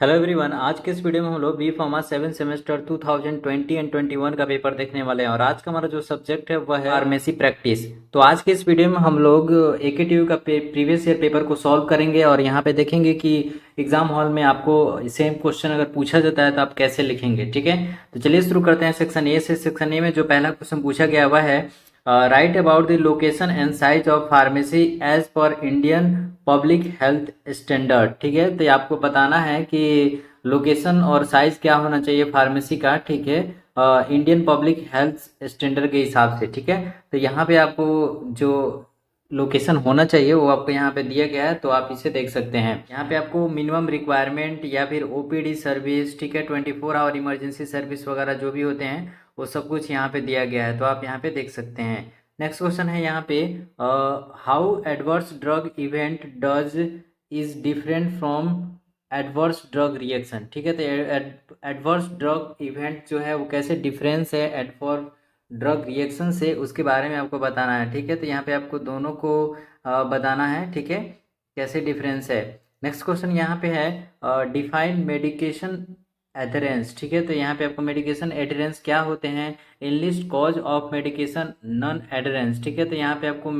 Hello everyone. आज के इस वीडियो में हम लोग बी फार्मा 7 सेमेस्टर 2020 एंड 21 का पेपर देखने वाले हैं और आज का हमारा जो सब्जेक्ट है वह है फार्मेसी प्रैक्टिस। तो आज के इस वीडियो में हम लोग एकेटीयू का प्रीवियस ईयर पेपर को सॉल्व करेंगे और यहाँ पे देखेंगे कि एग्जाम हॉल में आपको सेम क्वेश्चन अगर पूछा जाता है तो आप कैसे लिखेंगे। ठीक है, तो चलिए शुरू करते हैं सेक्शन ए से। सेक्शन ए में जो पहला क्वेश्चन पूछा गया वह है write about the location and size of pharmacy as per Indian public health standard. ठीक है, तो ये आपको बताना है कि लोकेशन और साइज क्या होना चाहिए फार्मेसी का। ठीक है, इंडियन पब्लिक हेल्थ स्टैंडर्ड के हिसाब से। ठीक है, तो यहाँ पे आपको जो लोकेशन होना चाहिए वो आपको यहाँ पे दिया गया है, तो आप इसे देख सकते हैं। यहाँ पे आपको मिनिमम रिक्वायरमेंट या फिर ओपीडी सर्विस, ठीक है, 24 आवर इमरजेंसी सर्विस वगैरह जो भी होते हैं वो सब कुछ यहाँ पे दिया गया है, तो आप यहाँ पे देख सकते हैं। नेक्स्ट क्वेश्चन है यहाँ पे how adverse drug event does is different from adverse drug reaction. ठीक है, तो एडवर्स ड्रग इवेंट जो है वो कैसे डिफरेंस है एडवर्स ड्रग रिएक्शन से, उसके बारे में आपको बताना है। ठीक है, तो यहाँ पे आपको दोनों को बताना है। ठीक है, कैसे डिफरेंस है। नेक्स्ट क्वेश्चन यहाँ पे है डिफाइन मेडिकेशन एडहेरेंस। ठीक है, तो यहाँ पे आपको मेडिकेशन एडहेरेंस क्या होते हैं, enlist cause of medication non adherence. ठीक है, तो यहाँ पे आपको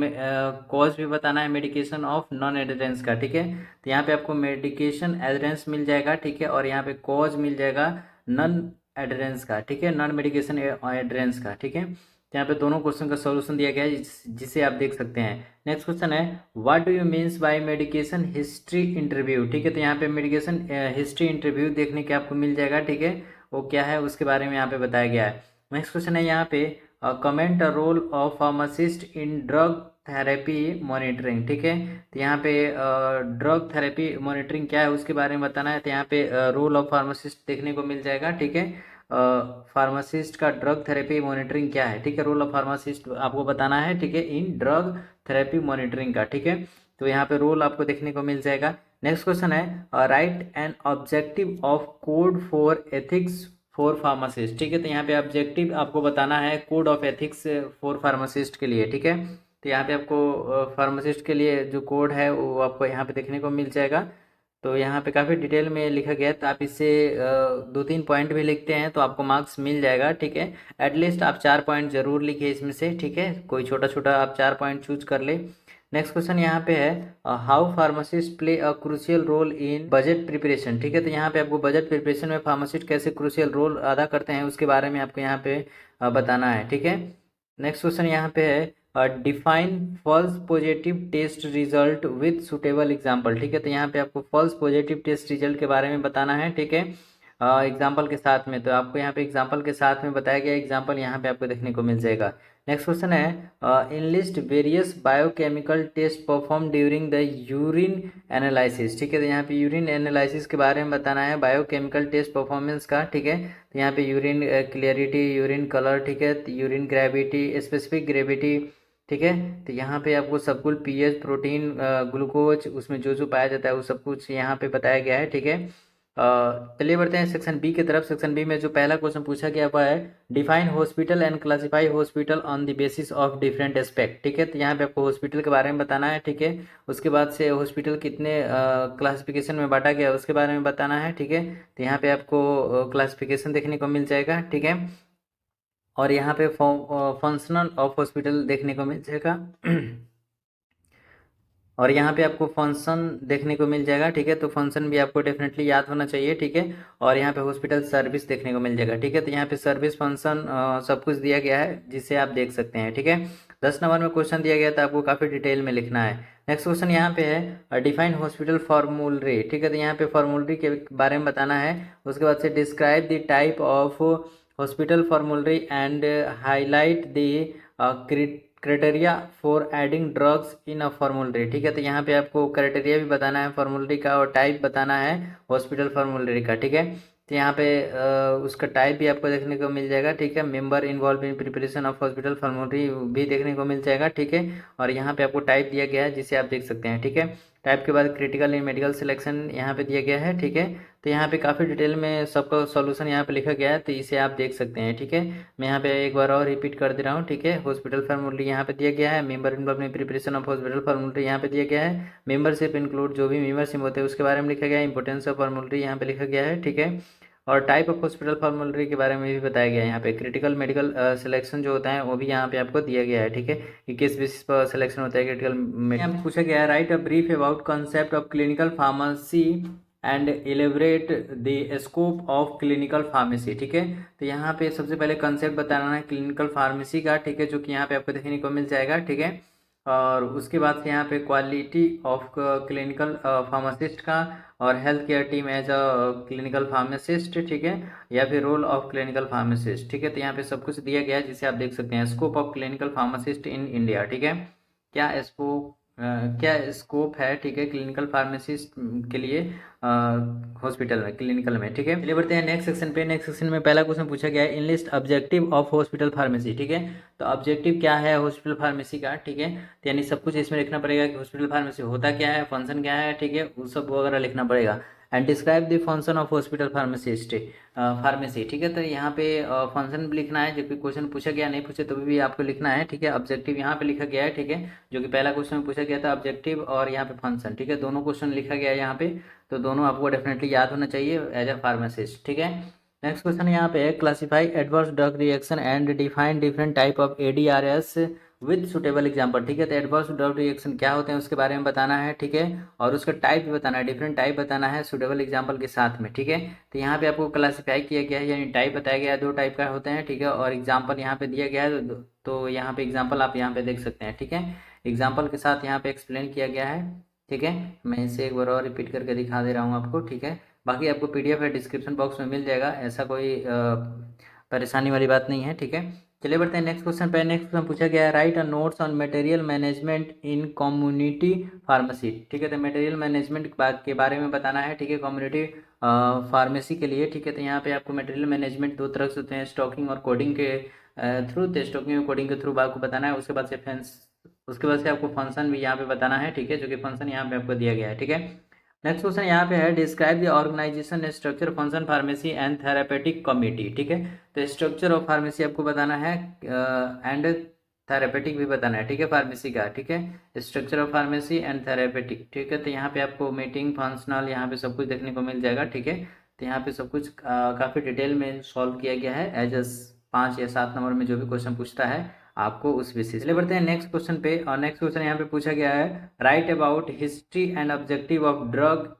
कॉज भी बताना है मेडिकेशन ऑफ नॉन एडहेरेंस का। ठीक है, तो यहाँ पे आपको मेडिकेशन एडहेरेंस मिल जाएगा। ठीक है, और यहाँ पे कॉज मिल जाएगा नॉन एडहेरेंस का। ठीक है, नॉन मेडिकेशन एडहेरेंस का। ठीक है, तो यहाँ पे दोनों क्वेश्चन का सॉल्यूशन दिया गया है जिसे आप देख सकते हैं। नेक्स्ट क्वेश्चन है what do you means by medication history interview. ठीक है, तो यहाँ पे मेडिकेशन हिस्ट्री इंटरव्यू देखने के आपको मिल जाएगा। ठीक है, वो क्या है उसके बारे में यहाँ पे बताया गया है। नेक्स्ट क्वेश्चन है यहाँ पे comment a role of pharmacist in drug therapy monitoring. ठीक है, तो यहाँ पे ड्रग थेरेपी मॉनिटरिंग क्या है उसके बारे में बताना है, तो यहाँ पे रोल ऑफ फार्मासिस्ट देखने को मिल जाएगा। ठीक है, फार्मासिस्ट का ड्रग थेरेपी मॉनिटरिंग क्या है। ठीक है, रोल ऑफ फार्मासिस्ट आपको बताना है। ठीक है, इन ड्रग थेरेपी मॉनिटरिंग का। ठीक है, तो यहाँ पे रोल आपको देखने को मिल जाएगा। नेक्स्ट क्वेश्चन है right an objective of code for ethics for pharmacist. ठीक है, तो यहाँ पे ऑब्जेक्टिव आपको बताना है code of ethics for pharmacist के लिए। ठीक है, तो यहाँ पे आपको फार्मासिस्ट के लिए जो कोड है वो आपको यहाँ पे देखने को मिल जाएगा। तो यहाँ पे काफ़ी डिटेल में लिखा गया है, तो आप इससे 2-3 पॉइंट भी लिखते हैं तो आपको मार्क्स मिल जाएगा। ठीक है, एटलीस्ट आप 4 पॉइंट जरूर लिखिए इसमें से। ठीक है, कोई छोटा छोटा आप 4 पॉइंट चूज कर ले। नेक्स्ट क्वेश्चन यहाँ पे है how pharmacist play a crucial role in budget preparation. ठीक है, तो यहाँ पे आपको बजट प्रिपरेशन में फार्मासिस्ट कैसे क्रूशियल रोल अदा करते हैं उसके बारे में आपको यहाँ पे बताना है। ठीक है, नेक्स्ट क्वेश्चन यहाँ पे है define false positive test result with suitable example. ठीक है, तो यहाँ पे आपको फॉल्स पॉजिटिव टेस्ट रिजल्ट के बारे में बताना है। ठीक है, एग्जाम्पल के साथ में, तो आपको यहाँ पे एग्जाम्पल के साथ में बताया गया एग्जाम्पल यहाँ पे आपको देखने को मिल जाएगा। नेक्स्ट क्वेश्चन है enlist various biochemical test perform during the urine analysis. ठीक है, तो यहाँ पे यूरिन एनालिसिस के बारे में बताना है बायोकेमिकल टेस्ट परफॉर्मेंस का। ठीक है, तो यहाँ पे यूरिन क्लियरिटी, यूरिन कलर, ठीक है, यूरिन ग्रेविटी, स्पेसिफिक ग्रेविटी। ठीक है, तो यहाँ पे आपको सब कुछ पीएच, प्रोटीन, ग्लूकोज, उसमें जो जो पाया जाता है वो सब कुछ यहाँ पे बताया गया है। ठीक है, चलिए बढ़ते हैं सेक्शन बी की तरफ। सेक्शन बी में जो पहला क्वेश्चन पूछा गया वह है define hospital and classify hospital on the basis of different aspect. ठीक है, तो यहाँ पे आपको हॉस्पिटल के बारे में बताना है। ठीक है, उसके बाद से हॉस्पिटल कितने क्लासिफिकेशन में बांटा गया उसके बारे में बताना है। ठीक है, तो यहाँ पे आपको क्लासिफिकेशन देखने को मिल जाएगा। ठीक है, और यहाँ पे फंक्शनल ऑफ हॉस्पिटल देखने को मिल जाएगा और यहाँ पे आपको फंक्शन देखने को मिल जाएगा। ठीक है, तो फंक्शन भी आपको डेफिनेटली याद होना चाहिए। ठीक है, और यहाँ पे हॉस्पिटल सर्विस देखने को मिल जाएगा। ठीक है, तो यहाँ पे सर्विस, फंक्शन सब कुछ दिया गया है जिसे आप देख सकते हैं। ठीक है, 10 नंबर में क्वेश्चन दिया गया था, आपको काफ़ी डिटेल में लिखना है। नेक्स्ट क्वेश्चन यहाँ पे है डिफाइन हॉस्पिटल फॉर्मूलरी। ठीक है, तो यहाँ पे फॉर्मूलरी के बारे में बताना है। उसके बाद से describe the type of hospital formulary and highlight the criteria for adding drugs in a formulary. ठीक है, तो यहाँ पे आपको क्राइटेरिया भी बताना है फॉर्मूलरी का और टाइप बताना है हॉस्पिटल फॉर्मूलरी का। ठीक है, तो यहाँ पे उसका टाइप भी आपको देखने को मिल जाएगा। ठीक है, member involve in preparation of hospital formulary भी देखने को मिल जाएगा। ठीक है, और यहाँ पे आपको टाइप दिया गया है जिसे आप देख सकते हैं। ठीक है, टाइप के बाद क्रिटिकल इन मेडिकल सिलेक्शन यहाँ पे दिया गया है। ठीक है, तो यहाँ पे काफ़ी डिटेल में सबका सॉल्यूशन यहाँ पे लिखा गया है, तो इसे आप देख सकते हैं। ठीक है, मैं यहाँ पे एक बार और रिपीट कर दे रहा हूँ। ठीक है, हॉस्पिटल फॉर्मूलरी यहाँ पे दिया गया है, member involve in preparation of hospital formulary यहाँ पे दिया गया है, मेंबरशिप इंक्लूड जो भी मेंबरशिप होते हैं उसके बारे में लिखा गया है, इंपोर्टेंस ऑफ फॉर्मूलरी यहाँ पे लिखा गया है। ठीक है, और टाइप ऑफ हॉस्पिटल फॉर्मूलरी के बारे में भी बताया गया है। यहाँ पे क्रिटिकल मेडिकल सिलेक्शन जो होता है वो भी यहाँ पे आपको दिया गया है। ठीक है, कि किस बेसिस पर सिलेक्शन होता है क्रिटिकल। यहाँ पे पूछा गया है right a brief about concept of clinical pharmacy and elaborate the scope of clinical pharmacy. ठीक है, तो यहाँ पे सबसे पहले कंसेप्ट बताना है क्लिनिकल फार्मेसी का। ठीक है, जो कि यहाँ पे आपको देखने को मिल जाएगा। ठीक है, और उसके बाद से यहाँ पे क्वालिटी ऑफ क्लिनिकल फार्मासिस्ट का, और health care team as a clinical pharmacist. ठीक है, या फिर रोल ऑफ क्लिनिकल फार्मासिस्ट। ठीक है, तो यहाँ पे सब कुछ दिया गया है जिसे आप देख सकते हैं। Scope of clinical pharmacist in India. ठीक है, क्या स्कोप है। ठीक है, क्लिनिकल फार्मासिस्ट के लिए हॉस्पिटल में, क्लिनिकल में। ठीक है, चलिए बढ़ते हैं नेक्स्ट सेक्शन पे। नेक्स्ट सेक्शन में पहला क्वेश्चन पूछा गया है enlist objective of hospital pharmacy. ठीक है, तो ऑब्जेक्टिव क्या है हॉस्पिटल फार्मेसी का। ठीक है, तो यानी सब कुछ इसमें लिखना पड़ेगा कि हॉस्पिटल फार्मेसी होता क्या है, फंक्शन क्या है। ठीक है, वो सब वगैरह लिखना पड़ेगा। And describe the function of hospital pharmacist pharmacy. ठीक है, तो यहाँ पे फंक्शन भी लिखना है, जब भी क्वेश्चन पूछा गया नहीं पूछे तो भी आपको लिखना है। ठीक है, ऑब्जेक्टिव यहाँ पे लिखा गया है। ठीक है, जो कि पहला क्वेश्चन में पूछा गया था ऑब्जेक्टिव और यहाँ पे फंक्शन। ठीक है, दोनों क्वेश्चन लिखा गया है यहाँ पे, तो दोनों आपको डेफिनेटली याद होना चाहिए एज अ फार्मासिस्ट। ठीक है, नेक्स्ट क्वेश्चन यहाँ पे है classify adverse drug reaction and define different type of ADRs with suitable example. ठीक है, तो एडवर्स ड्रग रिएक्शन क्या होते हैं उसके बारे में बताना है। ठीक है, और उसका टाइप भी बताना है, डिफरेंट टाइप बताना है सुटेबल एग्जाम्पल के साथ में। ठीक है, तो यहाँ पे आपको क्लासिफाई किया गया है, यानी टाइप बताया गया है, 2 टाइप का होते हैं। ठीक है, और एग्जाम्पल यहाँ पे दिया गया है, तो यहाँ पे एग्जाम्पल आप यहाँ पे देख सकते हैं। ठीक है, एग्जाम्पल के साथ यहाँ पे एक्सप्लेन किया गया है। ठीक है, मैं इसे एक बार और रिपीट करके दिखा दे रहा हूँ आपको। ठीक है, बाकी आपको पीडीएफ है डिस्क्रिप्शन बॉक्स में मिल जाएगा, ऐसा कोई परेशानी वाली बात नहीं है। ठीक है, चलिए बढ़ते हैं नेक्स्ट क्वेश्चन पे। नेक्स्ट क्वेश्चन पूछा गया है right a notes on material management in community pharmacy. ठीक है, तो मटेरियल मैनेजमेंट के बारे में बताना है। ठीक है, कम्युनिटी फार्मेसी के लिए। ठीक है, तो यहाँ पे आपको मटेरियल मैनेजमेंट 2 तरह से होते हैं, स्टॉकिंग और कोडिंग के थ्रू। तो स्टॉकिंग और कोडिंग के थ्रू आपको बताना है। उसके बाद से आपको फंक्शन भी यहाँ पे बताना है। ठीक है, जो कि फंक्शन यहाँ पे आपको दिया गया है। ठीक है, नेक्स्ट क्वेश्चन यहाँ पे है describe the organisation structure function pharmacy and therapeutic committee. ठीक है, तो स्ट्रक्चर ऑफ फार्मेसी आपको बताना है एंड थेरापेटिक भी बताना है। ठीक है, फार्मेसी का। ठीक है, structure of pharmacy and therapeutic. ठीक है, तो यहाँ पे आपको मीटिंग फंक्शनल यहाँ पे सब कुछ देखने को मिल जाएगा। ठीक है, तो यहाँ पे सब कुछ काफ़ी डिटेल में सॉल्व किया गया है एज 5 या 7 नंबर में जो भी क्वेश्चन पूछता है आपको उस बेसिस। चलिए बढ़ते हैं नेक्स्ट क्वेश्चन पे। और नेक्स्ट क्वेश्चन यहाँ पे पूछा गया है write about history and objective of drug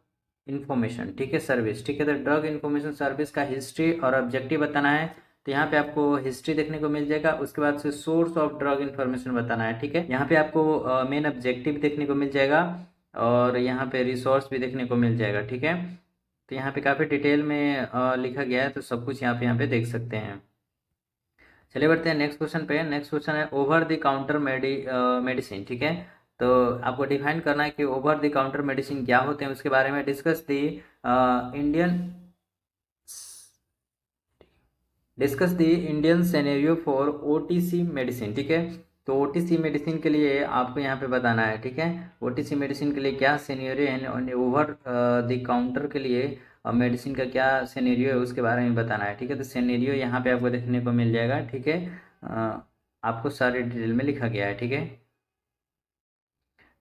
information. ठीक है, सर्विस। ठीक है, तो ड्रग इन्फॉर्मेशन सर्विस का हिस्ट्री और ऑब्जेक्टिव बताना है। तो यहाँ पे आपको हिस्ट्री देखने को मिल जाएगा, उसके बाद से सोर्स ऑफ ड्रग इन्फॉर्मेशन बताना है। ठीक है, यहाँ पे आपको मेन ऑब्जेक्टिव देखने को मिल जाएगा और यहाँ पे रिसोर्स भी देखने को मिल जाएगा। ठीक है, तो यहाँ पे काफ़ी डिटेल में लिखा गया है, तो सब कुछ यहाँ पे देख सकते हैं। चलिए बढ़ते हैं नेक्स्ट क्वेश्चन पे। नेक्स्ट क्वेश्चन है ओवर द काउंटर मेडिसिन। ठीक है, तो आपको डिफाइन करना है कि ओवर द काउंटर मेडिसिन क्या होते हैं उसके बारे में। Discuss the Indian scenario for OTC medicine. ठीक है, तो ओटीसी मेडिसिन के लिए आपको यहाँ पे बताना है। ठीक है, ओटीसी मेडिसिन के लिए क्या सिनेरियो है, ओवर द काउंटर के लिए मेडिसिन का क्या सिनेरियो है उसके बारे में बताना है। ठीक है, तो सिनेरियो यहाँ पे आपको देखने को मिल जाएगा। ठीक है, आपको सारे डिटेल में लिखा गया है। ठीक है,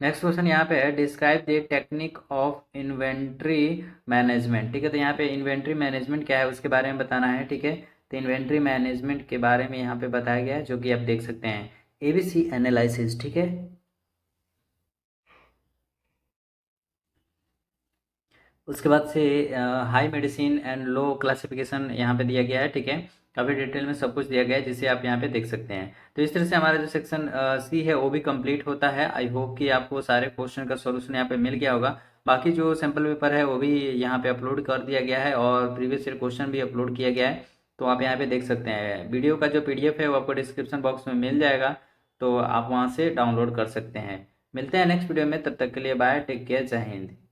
नेक्स्ट क्वेश्चन यहाँ पे है describe the technique of inventory management. ठीक है, तो यहाँ पे इन्वेंट्री मैनेजमेंट क्या है उसके बारे में बताना है। ठीक है, तो इन्वेंट्री मैनेजमेंट के बारे में यहाँ पे बताया गया है, जो कि आप देख सकते हैं एबीसी एनालिसिस। ठीक है, उसके बाद से high medicine and low classification यहाँ पे दिया गया है। ठीक है, काफ़ी डिटेल में सब कुछ दिया गया है जिसे आप यहाँ पे देख सकते हैं। तो इस तरह से हमारा जो सेक्शन सी है वो भी कंप्लीट होता है। आई होप कि आपको सारे क्वेश्चन का सॉल्यूशन यहाँ पे मिल गया होगा। बाकी जो सैम्पल पेपर है वो भी यहाँ पे अपलोड कर दिया गया है और प्रीवियस ईयर क्वेश्चन भी अपलोड किया गया है, तो आप यहाँ पे देख सकते हैं। वीडियो का जो PDF है वो आपको डिस्क्रिप्शन बॉक्स में मिल जाएगा, तो आप वहाँ से डाउनलोड कर सकते हैं। मिलते हैं नेक्स्ट वीडियो में, तब तक के लिए बाय, टेक केयर, जय हिंद।